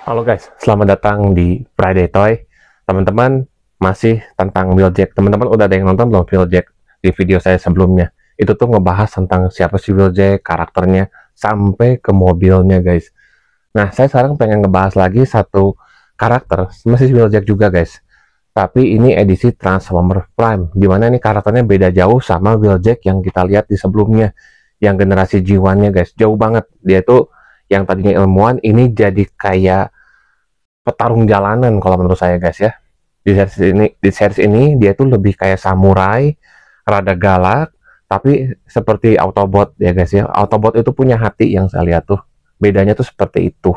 Halo guys, selamat datang di Friday Toy. Teman-teman, masih tentang Wheeljack. Teman-teman udah ada yang nonton belum Wheeljack di video saya sebelumnya? Itu tuh ngebahas tentang siapa sih Wheeljack, karakternya, sampai ke mobilnya guys. Nah, saya sekarang pengen ngebahas lagi satu karakter, masih Wheeljack juga guys. Tapi ini edisi Transformer Prime, dimana nih karakternya beda jauh sama Wheeljack yang kita lihat di sebelumnya. Yang generasi G1-nya guys, jauh banget. Dia tuh yang tadinya ilmuwan, ini jadi kayak petarung jalanan kalau menurut saya guys ya. Di series ini dia tuh lebih kayak samurai, rada galak, tapi seperti Autobot ya guys ya. Autobot itu punya hati yang saya lihat tuh. Bedanya tuh seperti itu.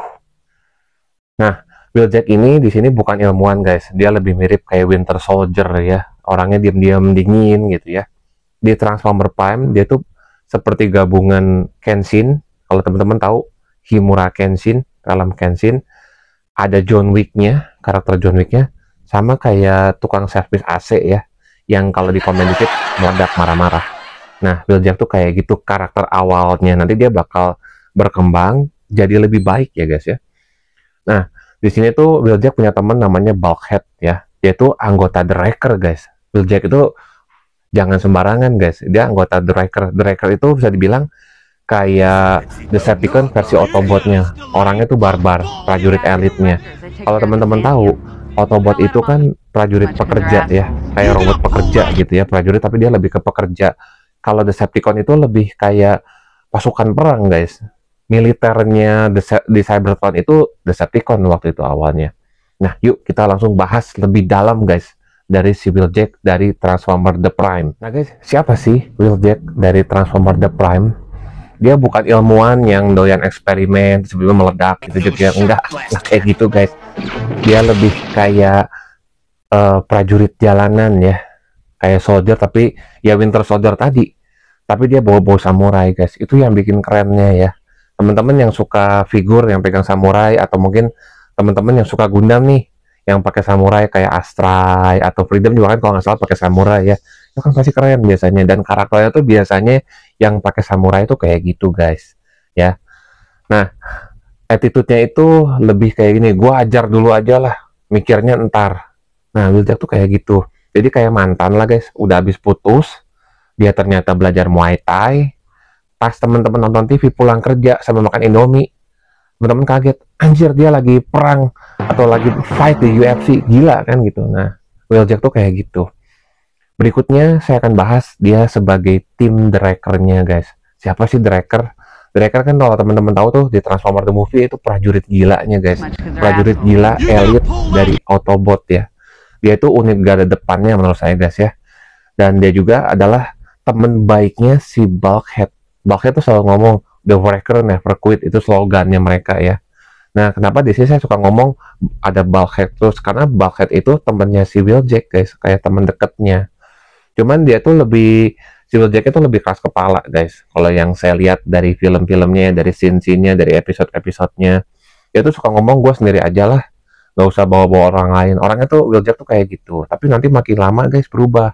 Nah, Wheeljack ini di sini bukan ilmuwan guys. Dia lebih mirip kayak Winter Soldier ya. Orangnya diam-diam dingin gitu ya. Di Transformer Prime dia tuh seperti gabungan Kenshin. Kalau teman-teman tahu Himura Kenshin, dalam Kenshin ada John Wick-nya, karakter John Wick-nya, sama kayak tukang servis AC ya, yang kalau di komen dikit meledak marah-marah. Nah, Wheeljack tuh kayak gitu karakter awalnya. Nanti dia bakal berkembang jadi lebih baik ya guys ya. Nah, di sini tuh Wheeljack punya teman namanya Bulkhead ya. Dia tuh anggota The Wrecker guys. Wheeljack itu jangan sembarangan guys. Dia anggota The Wrecker. The Wrecker itu bisa dibilang kayak Decepticon versi Autobotnya. Orangnya tuh barbar, prajurit elitnya. Kalau teman-teman tahu, Autobot itu kan prajurit pekerja ya, kayak robot pekerja gitu ya, prajurit tapi dia lebih ke pekerja. Kalau Decepticon itu lebih kayak pasukan perang guys. Militernya di Cybertron itu Decepticon waktu itu awalnya. Nah, yuk kita langsung bahas lebih dalam guys dari si Wheeljack dari Transformer The Prime. Nah guys, siapa sih Wheeljack dari Transformer The Prime? Dia bukan ilmuwan yang doyan eksperimen sebelum meledak gitu juga enggak kayak gitu guys. Dia lebih kayak prajurit jalanan ya, kayak soldier tapi ya Winter Soldier tadi, tapi dia bawa-bawa samurai guys. Itu yang bikin kerennya ya. Teman-teman yang suka figur yang pegang samurai, atau mungkin teman-teman yang suka Gundam nih yang pakai samurai kayak Astray atau Freedom juga kan kalau nggak salah pakai samurai ya, itu kan pasti keren biasanya. Dan karakternya tuh biasanya yang pakai samurai itu kayak gitu guys ya. Nah, attitude-nya itu lebih kayak gini, gue ajar dulu aja lah, mikirnya entar. Nah, Wheeljack tuh kayak gitu, jadi kayak mantan lah guys, udah habis putus, dia ternyata belajar Muay Thai. Pas temen-temen nonton TV pulang kerja sambil makan Indomie, temen-temen kaget, anjir dia lagi perang atau lagi fight di UFC, gila kan gitu. Nah, Wheeljack tuh kayak gitu. Berikutnya saya akan bahas dia sebagai tim Wrecker-nya guys. Siapa sih Wrecker? Wrecker kan kalau teman-teman tahu tuh di Transformer The Movie itu prajurit gilanya guys. Prajurit gila elit dari Autobot ya. Dia itu unit garda depannya menurut saya guys ya. Dan dia juga adalah teman baiknya si Bulkhead. Bulkhead tuh selalu ngomong The Wrecker never quit, itu slogannya mereka ya. Nah, kenapa di sini saya suka ngomong ada Bulkhead terus? Karena Bulkhead itu temennya si Wheeljack guys, kayak teman deketnya. Cuman dia tuh lebih, si Jack itu lebih keras kepala guys. Kalau yang saya lihat dari film-filmnya, dari scene-scene-nya, dari episode-episodenya, dia tuh suka ngomong gue sendiri aja lah, nggak usah bawa-bawa orang lain. Orangnya tuh Jack tuh kayak gitu. Tapi nanti makin lama guys berubah.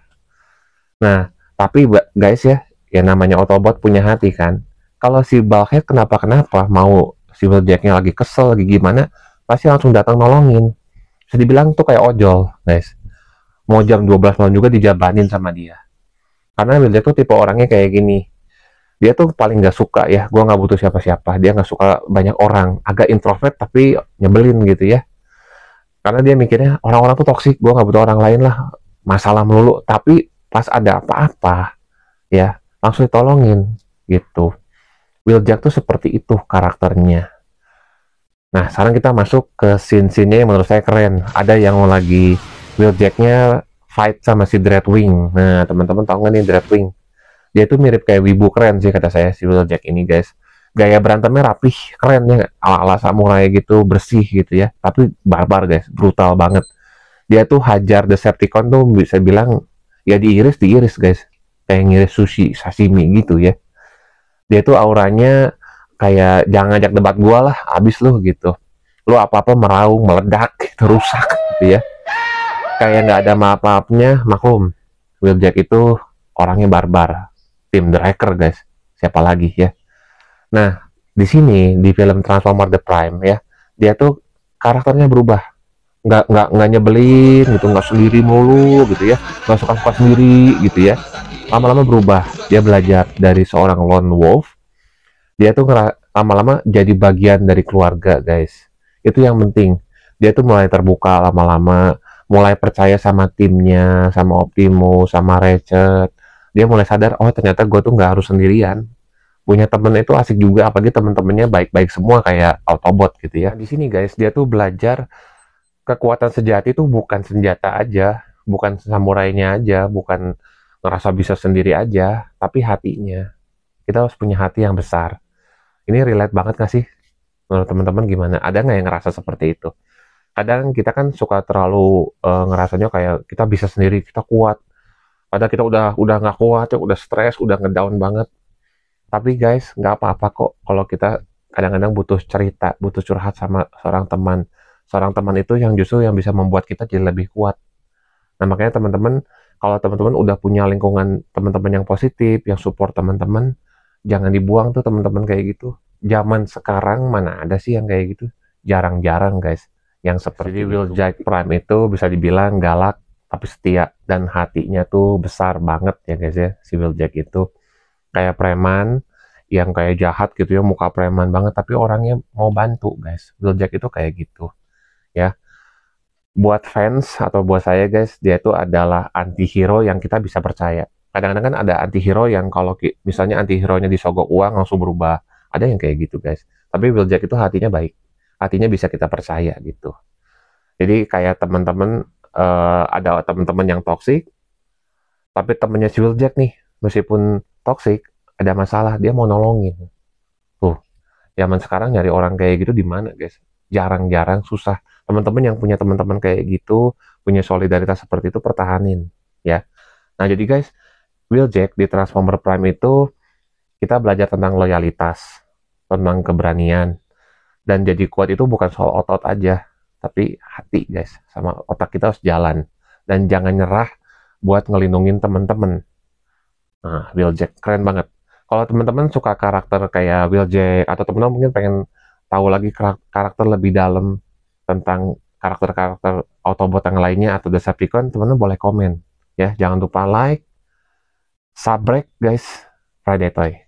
Nah, tapi guys ya, ya namanya Autobot punya hati kan. Kalau si Bulkhead kenapa-kenapa mau si Jacknya lagi kesel, lagi gimana, pasti langsung datang nolongin. Bisa dibilang tuh kayak ojol guys. Mau jam 12 malam juga dijabanin sama dia. Karena Wheeljack tuh tipe orangnya kayak gini. Dia tuh paling gak suka ya, gue gak butuh siapa-siapa. Dia gak suka banyak orang. Agak introvert tapi nyebelin gitu ya. Karena dia mikirnya orang-orang tuh toksik, gue gak butuh orang lain lah. Masalah melulu. Tapi pas ada apa-apa, ya langsung ditolongin gitu. Wheeljack tuh seperti itu karakternya. Nah, sekarang kita masuk ke scene-scene yang menurut saya keren. Ada yang lagi Wheeljacknya fight sama si Dreadwing. Nah, teman-teman tahu nggak nih Dreadwing? Dia tuh mirip kayak wibu keren sih kata saya si Wheeljack ini guys. Gaya berantemnya rapih, keren ya, ala-ala samurai gitu, bersih gitu ya. Tapi barbar guys, brutal banget. Dia tuh hajar Decepticon tuh bisa bilang ya diiris guys. Kayak ngiris sushi, sashimi gitu ya. Dia tuh auranya kayak jangan ngajak debat gua lah, abis lu gitu. Lu apa-apa meraung, meledak, gitu, rusak gitu ya. Kayak nggak ada maaf-maafnya. Maklum, Wheeljack itu orangnya barbar, tim The Wrecker guys, siapa lagi ya. Nah, di sini di film Transformer The Prime ya, dia tuh karakternya berubah, nggak nyebelin gitu, nggak sendiri mulu gitu ya, nggak suka-suka sendiri gitu ya. Lama-lama berubah, dia belajar dari seorang lone wolf, dia tuh lama-lama jadi bagian dari keluarga, guys. Itu yang penting. Dia tuh mulai terbuka lama-lama, mulai percaya sama timnya, sama Optimus, sama Ratchet. Dia mulai sadar, oh ternyata gue tuh nggak harus sendirian. Punya temen itu asik juga, apalagi temen-temennya baik-baik semua kayak Autobot gitu ya. Di sini guys, dia tuh belajar kekuatan sejati itu bukan senjata aja, bukan samurainya aja, bukan ngerasa bisa sendiri aja, tapi hatinya. Kita harus punya hati yang besar. Ini relate banget gak sih? Menurut teman-teman gimana? Ada nggak yang ngerasa seperti itu? Kadang kita kan suka terlalu ngerasanya kayak kita bisa sendiri, kita kuat. Padahal kita udah nggak kuat, ya, udah stres, udah ngedown banget. Tapi guys, nggak apa-apa kok kalau kita kadang-kadang butuh cerita, butuh curhat sama seorang teman. Seorang teman itu yang justru yang bisa membuat kita jadi lebih kuat. Nah, makanya teman-teman, kalau teman-teman udah punya lingkungan teman-teman yang positif, yang support teman-teman, jangan dibuang tuh teman-teman kayak gitu. Zaman sekarang mana ada sih yang kayak gitu? Jarang-jarang guys. Yang seperti jadi Wheeljack Prime itu bisa dibilang galak tapi setia dan hatinya tuh besar banget ya guys ya, si Wheeljack itu. Kayak preman yang kayak jahat gitu ya, muka preman banget tapi orangnya mau bantu guys. Wheeljack itu kayak gitu ya. Buat fans atau buat saya guys, dia itu adalah anti-hero yang kita bisa percaya. Kadang-kadang kan ada anti-hero yang kalau misalnya anti-hero-nya disogok uang langsung berubah. Ada yang kayak gitu guys. Tapi Wheeljack itu hatinya baik. Hatinya bisa kita percaya gitu. Jadi kayak teman-teman ada teman-teman yang toksik, tapi temennya si Wheeljack nih, meskipun toksik, ada masalah, dia mau nolongin. Tuh, zaman sekarang nyari orang kayak gitu di mana guys? Jarang-jarang, susah. Teman-teman yang punya teman-teman kayak gitu, punya solidaritas seperti itu, pertahanin ya. Nah jadi guys, Wheeljack di Transformer Prime itu kita belajar tentang loyalitas, tentang keberanian, dan jadi kuat itu bukan soal otot aja, tapi hati guys, sama otak kita harus jalan. Dan jangan nyerah buat ngelindungin teman-teman. Nah, Wheeljack keren banget. Kalau teman-teman suka karakter kayak Wheeljack atau teman-teman mungkin pengen tahu lagi karakter lebih dalam tentang karakter-karakter Autobot yang lainnya atau Decepticon, teman-teman boleh komen ya. Jangan lupa like, subscribe guys, Friday Toy.